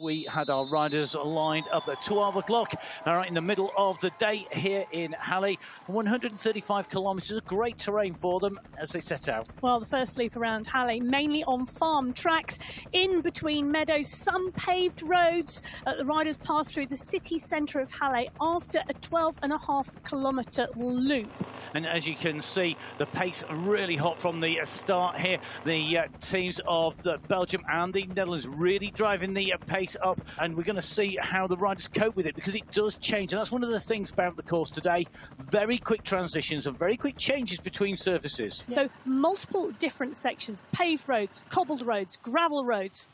we had our riders lined up at 12 o'clock, right in the middle of the day here in Halle. 135 kilometres, great terrain for them as they set out. Well, the first loop around Halle, mainly on farm tracks, in between meadows, some paved roads. The riders pass through the city centre of Halle after a 12.5-kilometre loop. And as you can see, the pace really hot from the start here. The teams of Belgium and the Netherlands really driving the pace up, and we're going to see how the riders cope with it, because it does change, and that's one of the things about the course today. Very quick transitions and very quick changes between surfaces. So multiple different sections, paved roads, cobbled roads, gravel roads.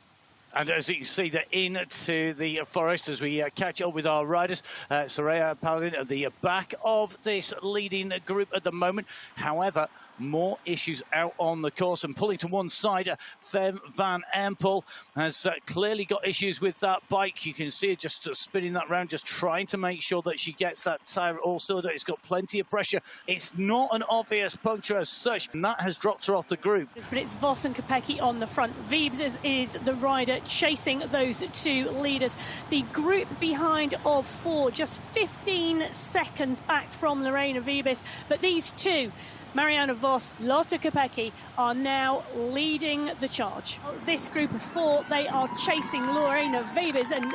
And as you can see, they're into the forest as we catch up with our riders. Soraya Paladin at the back of this leading group at the moment. However, more issues out on the course, and pulling to one side, Fem van Empel has clearly got issues with that bike. You can see her just spinning that round, just trying to make sure that she gets that tyre all sorted. It's got plenty of pressure. It's not an obvious puncture as such, and that has dropped her off the group. But it's Vos and Kopecky on the front. Wiebes is the rider chasing those two leaders. The group behind of four, just 15 seconds back from Lorena Wiebes. But these two, Marianne Vos, Lotte Kopecky, are now leading the charge. This group of four, they are chasing Lorena Wiebes, and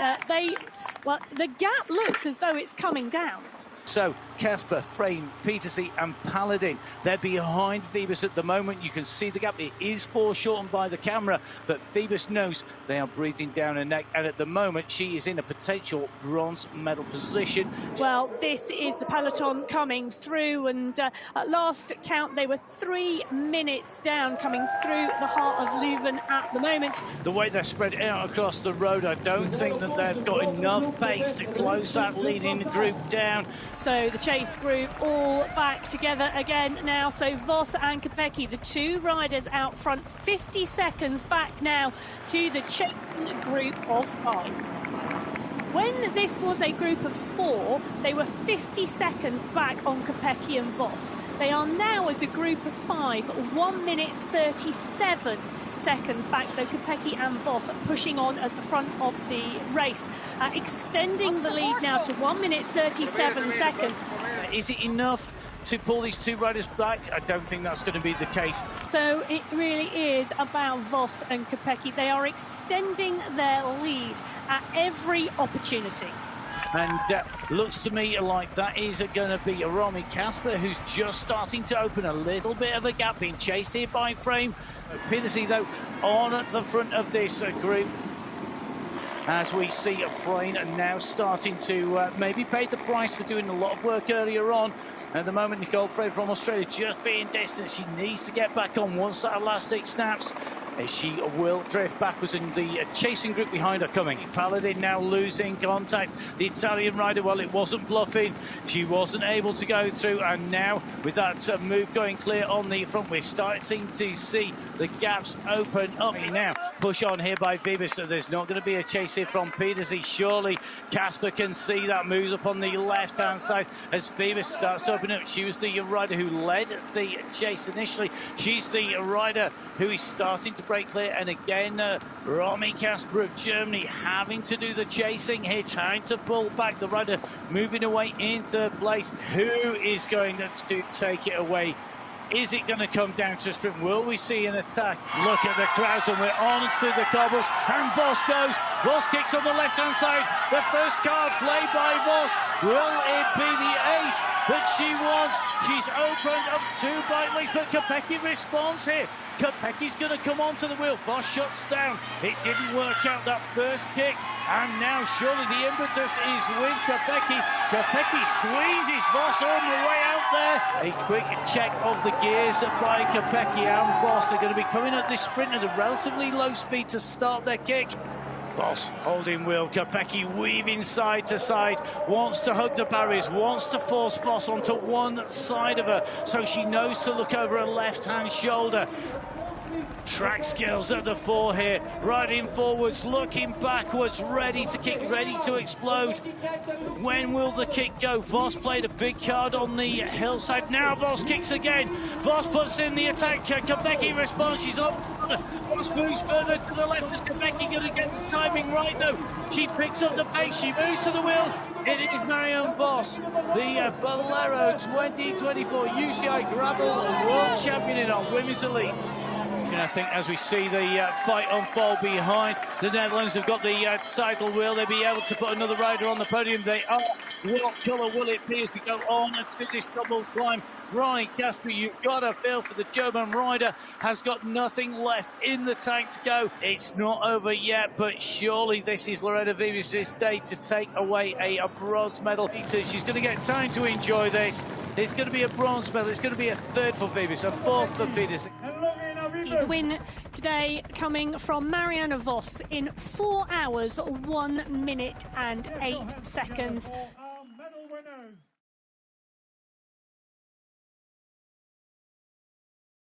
the gap looks as though it's coming down. So Casper, Frame, Petersy and Paladin, they're behind Wiebes at the moment. You can see the gap. It is foreshortened by the camera, but Wiebes knows they are breathing down her neck, and at the moment she is in a potential bronze medal position. Well, this is the peloton coming through, and at last count they were 3 minutes down coming through the heart of Leuven at the moment. The way they're spread out across the road, I don't think that they've got enough pace to close that leading group down. So the chase group all back together again now. So Vos and Kopecky, the two riders out front, 50 seconds back now to the chasing group of five. When this was a group of four, they were 50 seconds back on Kopecky and Vos. They are now, as a group of five, 1 minute 37 seconds back. So Kopecky and Vos pushing on at the front of the race, extending the lead now to 1 minute 37 seconds. Is it enough to pull these two riders back? I don't think that's going to be the case. So it really is about Vos and Kopecky. They are extending their lead at every opportunity. And looks to me like that is going to be Romy Casper, who's just starting to open a little bit of a gap, being chased here by Frame. Petersy, though, on at the front of this group, as we see Frame now starting to maybe pay the price for doing a lot of work earlier on. At the moment, Nicole Frame from Australia just being distant. She needs to get back on once that elastic snaps. She will drift backwards, and the chasing group behind her coming. Paladin now losing contact. The Italian rider, well, it wasn't bluffing. She wasn't able to go through, and now with that move going clear on the front, we're starting to see the gaps open up. Now push on here by Wiebes, so there's not going to be a chase here from Petersy. Surely Casper can see that, moves up on the left-hand side as Wiebes starts to open up. She was the rider who led the chase initially. She's the rider who is starting to break clear, and again Romy Casper of Germany having to do the chasing here, trying to pull back. The rider moving away into place. Who is going to take it away? Is it going to come down to a sprint? Will we see an attack? Look at the crowds, and we're on to the cobbles, and Vos goes. Vos kicks on the left-hand side. The first card played by Vos. Will it be the ace that she wants? She's opened up two bike legs, but Kopecky responds here. Kopecky's going to come onto the wheel. Vos shuts down. It didn't work out, that first kick. And now surely the impetus is with Kopecky. Kopecky squeezes Vos on the way out there. A quick check of the gears by Kopecky and Vos. They're going to be coming at this sprint at a relatively low speed to start their kick. Vos holding wheel, Kopecky weaving side to side, wants to hug the barriers, wants to force Vos onto one side of her, so she knows to look over her left-hand shoulder. Track skills at the fore here, riding forwards, looking backwards, ready to kick, ready to explode. When will the kick go? Vos played a big card on the hillside. Now Vos kicks again. Vos puts in the attack. Kopecky responds. She's up Voss moves further to the left. Is Kopecky going to get the timing right, though? She picks up the pace. She moves to the wheel. It is Marianne Voss, the Bolero 2024 UCI Gravel World Champion in our Women's Elite. And I think as we see the fight unfold behind, the Netherlands have got the title wheel. They'll be able to put another rider on the podium. They are. What colour will it be as we go on to this double climb? Ronnie Kasper, you've got to feel for the German rider, has got nothing left in the tank to go. It's not over yet, but surely this is Lorena Wiebes' day to take away a bronze medal. She's going to get time to enjoy this. It's going to be a bronze medal. It's going to be a third for Wiebes, a fourth for Pedersen. The win today coming from Marianne Voss in 4 hours, 1 minute and 8 seconds.